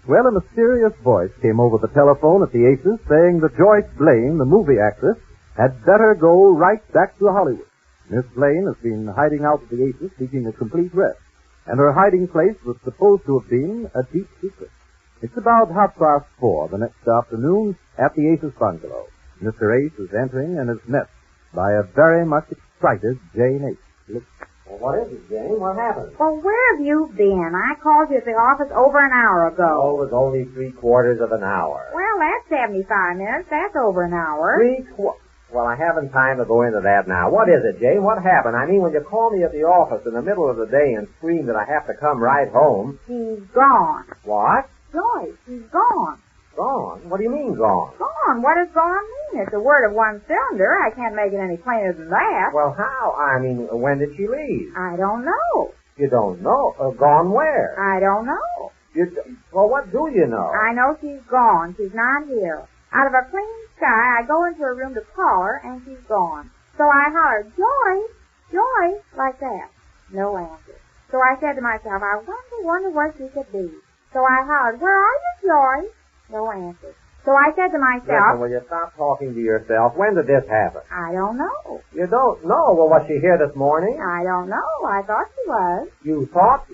Well, a mysterious voice came over the telephone at the Aces saying that Joyce Blaine, the movie actress, had better go right back to Hollywood. Miss Blaine has been hiding out at the Aces seeking a complete rest, and her hiding place was supposed to have been a deep secret. It's about 4:30 the next afternoon at the Aces bungalow. Mr. Ace is entering and is met by a very much excited Jane Ace. Well, what is it, Jane? What happened? Well, where have you been? I called you at the office over an hour ago. Oh, it was only 3/4 of an hour. Well, that's 75 minutes. That's over an hour. Well, I haven't time to go into that now. What is it, Jane? What happened? I mean, when you call me at the office in the middle of the day and scream that I have to come right home... She's gone. What? Joyce, she's gone. Gone? What do you mean, gone? Gone? What does gone mean? It's a word of one cylinder. I can't make it any plainer than that. Well, how? I mean, when did she leave? I don't know. You don't know? Gone where? I don't know. Well, what do you know? I know she's gone. She's not here. Out of a clean sky, I go into her room to call her, and she's gone. So I hollered, Joyce, Joyce, like that. No answer. So I said to myself, I wonder where she could be. So I hollered, where are you, Joyce? No answer. So I said to myself... Listen, will you stop talking to yourself? When did this happen? I don't know. You don't know? Well, was she here this morning? I don't know. I thought she was. You thought?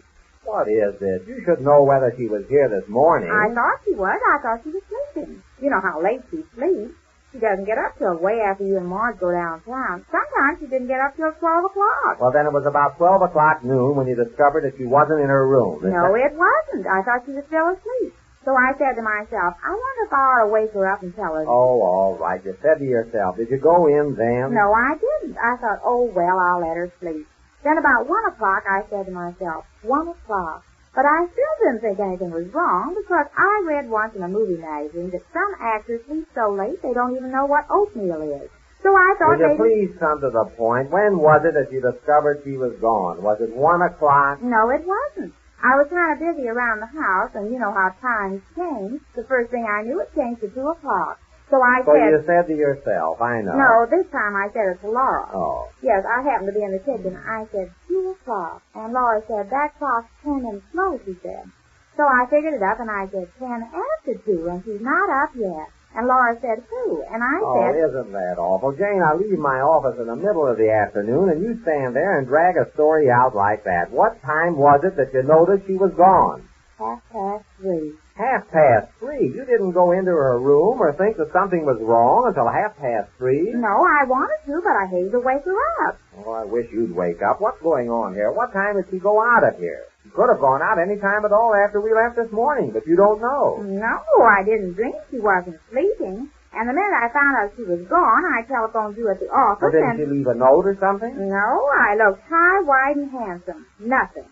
What is this? You should know whether she was here this morning. I thought she was. I thought she was sleeping. You know how late she sleeps. She doesn't get up till way after you and Marge go downtown. Sometimes she didn't get up till 12 o'clock. Well, then it was about 12 o'clock noon when you discovered that she wasn't in her room. No, it wasn't. I thought she was still asleep. So I said to myself, I wonder if I ought to wake her up and tell her. Oh, all right. You said to yourself, did you go in then? No, I didn't. I thought, oh, well, I'll let her sleep. Then about 1 o'clock, I said to myself, 1 o'clock. But I still didn't think anything was wrong because I read once in a movie magazine that some actors sleep so late they don't even know what oatmeal is. So I thought Will you please come to the point? When was it that you discovered she was gone? Was it 1 o'clock? No, it wasn't. I was kind of busy around the house, and you know how times change. The first thing I knew, it changed to 2 o'clock. So you said to yourself, I know. No, this time I said it to Laura. Oh. Yes, I happened to be in the kitchen. I said, 2 o'clock. And Laura said, that clock's 10 minutes slow, she said. So I figured it up, and I said, 10 after 2, and she's not up yet. And Laura said, who? And I said... Oh, isn't that awful? Jane, I leave my office in the middle of the afternoon, and you stand there and drag a story out like that. What time was it that you noticed she was gone? 3:30. 3:30? You didn't go into her room or think that something was wrong until 3:30? No, I wanted to, but I hated to wake her up. Oh, I wish you'd wake up. What's going on here? What time did she go out of here? She could have gone out any time at all after we left this morning, but you don't know. No, I didn't dream she wasn't sleeping. And the minute I found out she was gone, I telephoned you at the office. Well, didn't she leave a note or something? No, I looked high, wide, and handsome. Nothing.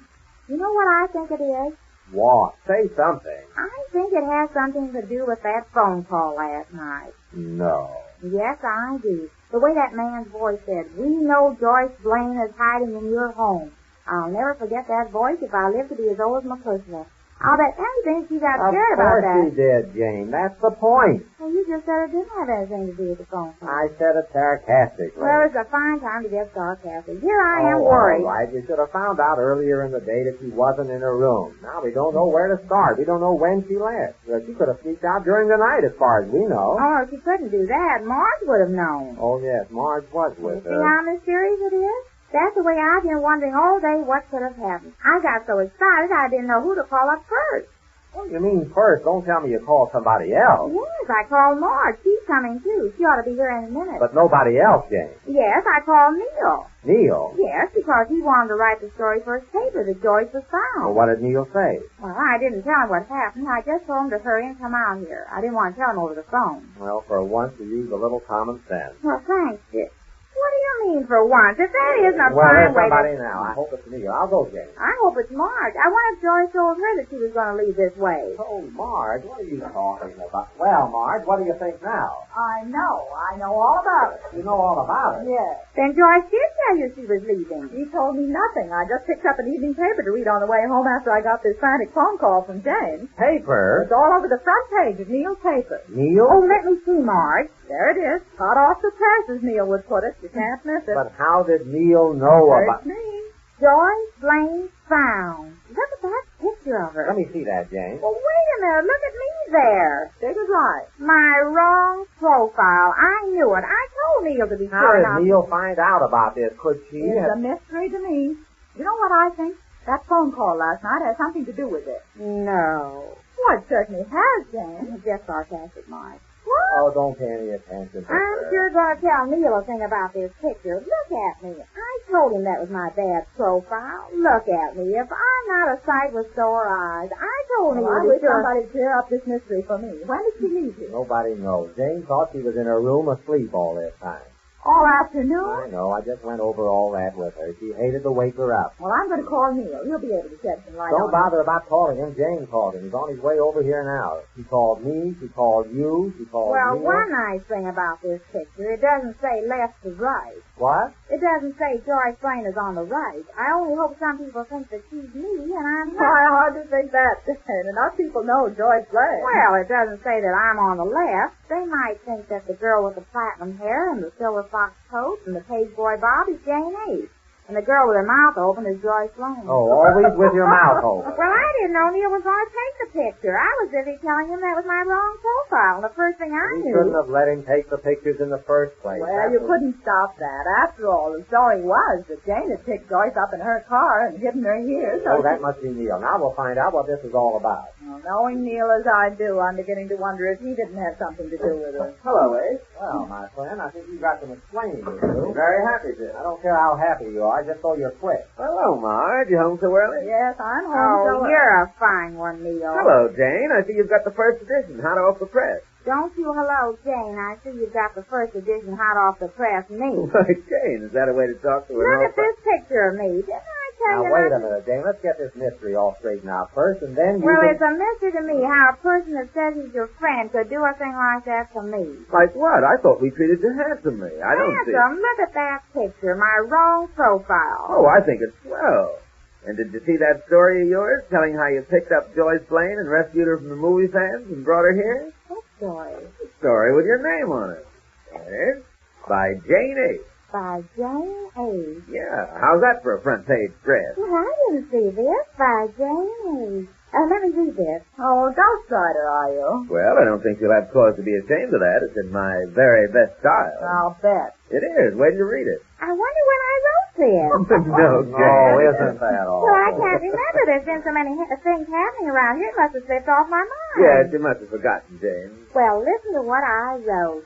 You know what I think it is? What? Say something. I think it has something to do with that phone call last night. No. Yes, I do. The way that man's voice said, we know Joyce Blaine is hiding in your home. I'll never forget that voice if I live to be as old as Methuselah. I'll bet anything she got scared about that. Of course she did, Jane. That's the point. Well, you just said it didn't have anything to do with the phone call. I said it sarcastically. Well, it's a fine time to get sarcastic. Here I am worried. All right. You should have found out earlier in the day that she wasn't in her room. Now we don't know where to start. We don't know when she left. She could have sneaked out during the night, as far as we know. Oh, she couldn't do that. Marge would have known. Oh, yes. Marge was with her. See how mysterious it is? That's the way I've been wondering all day what could have happened. I got so excited I didn't know who to call up first. What do you mean first? Don't tell me you called somebody else. Yes, I called Marge. She's coming, too. She ought to be here in a minute. But nobody else, Jane. Yes, I called Neil. Neil? Yes, because he wanted to write the story for his paper that Joyce was found. Well, what did Neil say? Well, I didn't tell him what happened. I just told him to hurry and come out here. I didn't want to tell him over the phone. Well, for once you used a little common sense. Well, thanks, Dick. What do you mean for once? If that isn't a well, fine there's way somebody now. I hope it's Neil. I'll go, Jane. I hope it's Marge. I wonder if Joyce told her that she was going to leave this way. Oh, Marge, what are you talking about? Well, Marge, what do you think now? I know all about it. You know all about it? Yes. Then Joyce did tell you she was leaving. She told me nothing. I just picked up an evening paper to read on the way home after I got this frantic phone call from Jane. Paper? It's all over the front page of Neil's paper. Neil? Oh, let me see, Marge. There it is. Hot off the press, as Neil would put it. You can't miss it. But how did Neil know about... Search me. Joyce Blaine found. Look at that picture. picture of her. Let me see that, Jane. Well, wait a minute. Look at me there. Big as life. My wrong profile. I knew it. I told Neil to be How sure did not Neil find out about this? Could she It's have... a mystery to me. You know what I think? That phone call last night has something to do with it. No. Well, it certainly has, Jane. Just sarcastic, Marge. What? Oh, don't pay any attention to I'm her. sure going to tell Neil a thing about this picture. Look at me. I told him that was my bad profile. Look at me. If I'm not a sight with sore eyes, I told Neil I to be wish sure. somebody'd clear up this mystery for me. When did she leave you? Nobody knows. Jane thought she was in her room asleep all this time. All I afternoon? know. I just went over all that with her. She hated to wake her up. Well, I'm going to call Neil. He'll be able to shed some light Don't on bother about calling him. Jane called him. He's on his way over here now. She called me. She called you. She called Well, Neil. one nice thing about this picture, it doesn't say left to right. What? It doesn't say Joyce Blaine is on the right. I only hope some people think that she's me and I'm it. not. I hardly think that, Jane. Enough people know Joyce Blaine. Well, it doesn't say that I'm on the left. They might think that the girl with the platinum hair and the silver fox coat and the page boy bob is Jane Ace. And the girl with her mouth open is Joyce Blaine. Oh, always with your mouth open. Well, I didn't know Neil was going to take the picture. I was busy telling him that was my wrong profile. And the first thing I We knew... shouldn't have let him take the pictures in the first place. Well, you couldn't stop that. After all, the story was that Jane had picked Joyce up in her car and hidden her here. So Oh, that must be Neil. Now we'll find out what this is all about. Well, knowing Neil as I do, I'm beginning to wonder if he didn't have something to do with it. Hello, Ace. Well, my friend, I think you've got some explaining to do. Very happy to. I don't care how happy you are, just so you're quick. Hello, Marge. You home so early? Yes, I'm home. Oh, so you're a fine one, Neil. Hello, Jane. I see you've got the first edition, hot off the press. Don't you hello, Jane. I see you've got the first edition hot off the press, me. Why, Jane, is that a way to talk to her? Look at this picture of me. Didn't I tell Now, you wait not a minute, Jane. Let's get this mystery all straightened out first, and then you Well, can... it's a mystery to me how a person that says he's your friend could do a thing like that to me. Like what? I thought we treated you handsomely. I don't see. Handsome, look at that picture, my wrong profile. Oh, I think it's swell. And did you see that story of yours telling how you picked up Joyce Blaine and rescued her from the movie fans and brought her here? What story? A story with your name on it. Yes, by Jane Ace. By Jane Ace. Yeah, how's that for a front page spread? Well, I didn't see this. By Jane Ace. Let me read this. Oh, ghostwriter, are you? Well, I don't think you'll have cause to be ashamed of that. It's in my very best style. I'll bet. It is. Wait till you read it. I wonder when I wrote this. No, Jane. Oh, isn't that all? Well, I can't remember. There's been so many things happening around here. It must have slipped off my mind. Yes, you must have forgotten, Jane. Well, listen to what I wrote.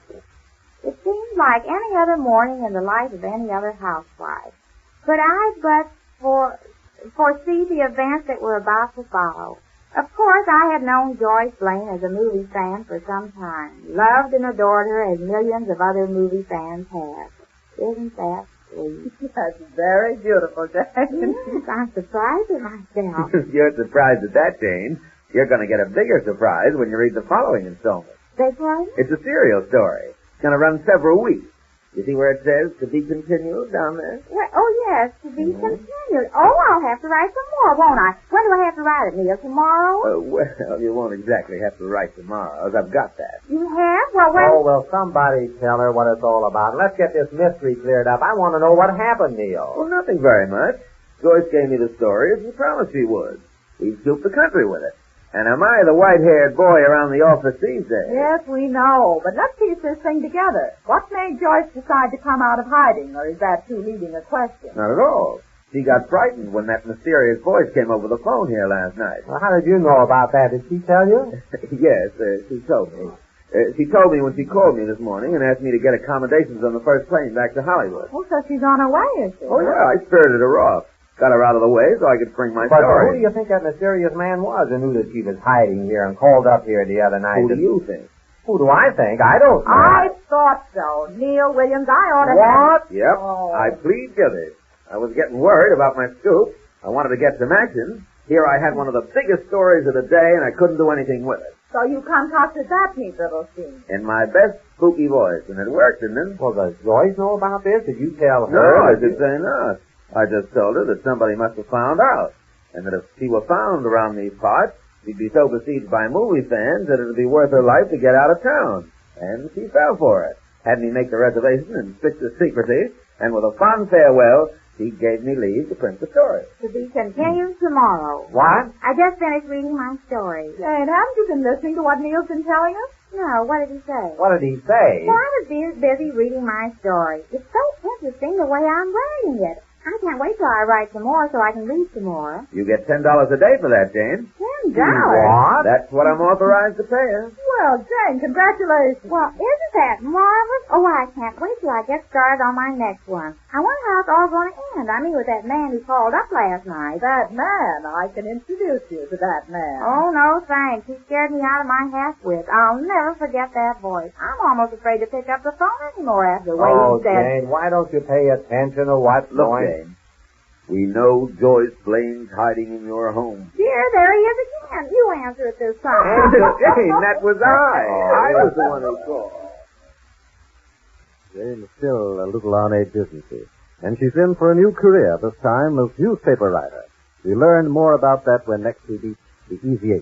It seems like any other morning in the life of any other housewife. Could I but foresee the events that were about to follow. Of course, I had known Joyce Blaine as a movie fan for some time. Loved and adored her as millions of other movie fans have. Isn't that sweet? That's very beautiful, Jane. Yes, I'm surprised at myself. If you're surprised at that, Jane, you're going to get a bigger surprise when you read the following installment. Beg pardon? It's a serial story. It's going to run several weeks. You see where it says to be continued down there? Well, oh, yes, to be continued. Oh, I'll have to write some more, won't I? When do I have to write it, Neil? Tomorrow? Well, you won't exactly have to write tomorrow, as I've got that. You have? Well, when... Oh, well, somebody tell her what it's all about. Let's get this mystery cleared up. I want to know what happened, Neil. Well, nothing very much. Joyce gave me the story as she promised she would. We scooped the country with it. And am I the white-haired boy around the office these days? Yes, we know. But let's piece this thing together. What made Joyce decide to come out of hiding, or is that too leading a question? Not at all. She got frightened when that mysterious voice came over the phone here last night. Well, how did you know about that? Did she tell you? Yes, she told me. She told me when she called me this morning and asked me to get accommodations on the first plane back to Hollywood. Oh, so she's on her way, is she? Oh, yeah, I spirited her off. Got her out of the way so I could bring my But who story. do you think that mysterious man was who knew that she was hiding here and called up here the other night? Who do you think? Who do I think? I don't know. I thought so. Neil Williams, I ought to What? Yep, Oh. I plead guilty. I was getting worried about my scoop. I wanted to get some action. Here I had one of the biggest stories of the day, and I couldn't do anything with it. So you concocted that neat little scheme. In my best spooky voice, and it worked, didn't it? Well, does Joyce know about this? Did you tell her? No, I did say not. I just told her that somebody must have found out, and that if she were found around these parts, she'd be so besieged by movie fans that it would be worth her life to get out of town. And she fell for it. Had me make the reservation in strictest secrecy, and with a fond farewell, He gave me leave to print the story. To be continued tomorrow. What? I just finished reading my story. Jane, haven't you been listening to what Neil's been telling us? No, what did he say? What did he say? Well, I was busy reading my story. It's so interesting the way I'm writing it. I can't wait till I write some more so I can read some more. You get $10 a day for that, Jane. $10? What? That's what I'm authorized to pay you. Well, Jane, congratulations. Well, isn't that marvelous? Oh, I can't wait till I get started on my next one. I wonder how it's all going to end. I mean, with that man who called up last night. That man, I can introduce you to that man. Oh, no, thanks. He scared me out of my half-wit. I'll never forget that voice. I'm almost afraid to pick up the phone anymore after the way Oh, he said... Jane, why don't you pay attention to what's Look, going... Jane, we know Joyce Blaine's hiding in your home. Dear, there he is again. You answer it this time. Jane, that was I was the one who called. Jane is still a little on edge, isn't she? And she's in for a new career, this time as newspaper writer. We learn more about that when next we meet the Easy